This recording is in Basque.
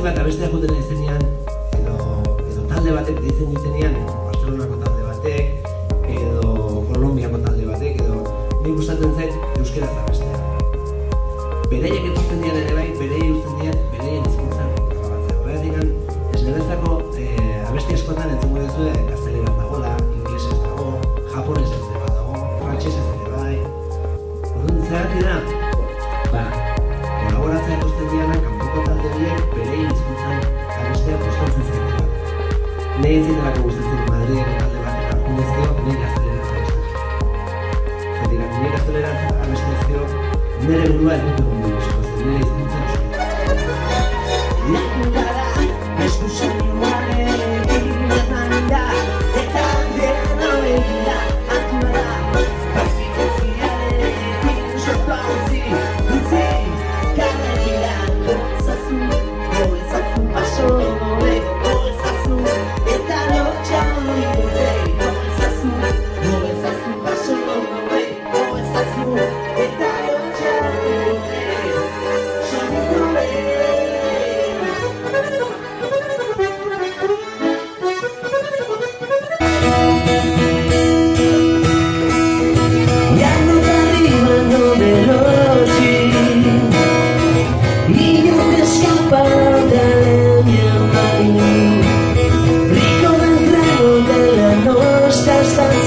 bat abestea juten izenean, edo talde batek ditzen izenean, Barcelonako talde batek, edo Kolombiako talde batek, edo nik gustatzen zait euskeraz abestea. Beraiek etortzen dian ere bai, beraiei uzten dian, beraien hizkuntzan grabatzea. Horregatik, esnerentzako abesti askotan entzungo duzue gazteleraz dagoela, inglesez dago, japonesez ere dago, frantsesez ere bai. Orduan zergatik da, kolaboratzea ikusten dianak, kanpoko talde horiek beraien hizkuntzan abestea gustatzen zaitela. Nei ez zitelako gustatzen Madrileko talde batek arjunezkeo, nei gazteleraz abestea. Zergatik, nei gazteleraz abestezkeo, nire burua ez dut egon dugu, nire hizkuntza oso. Rico del grano de la nostra stanza.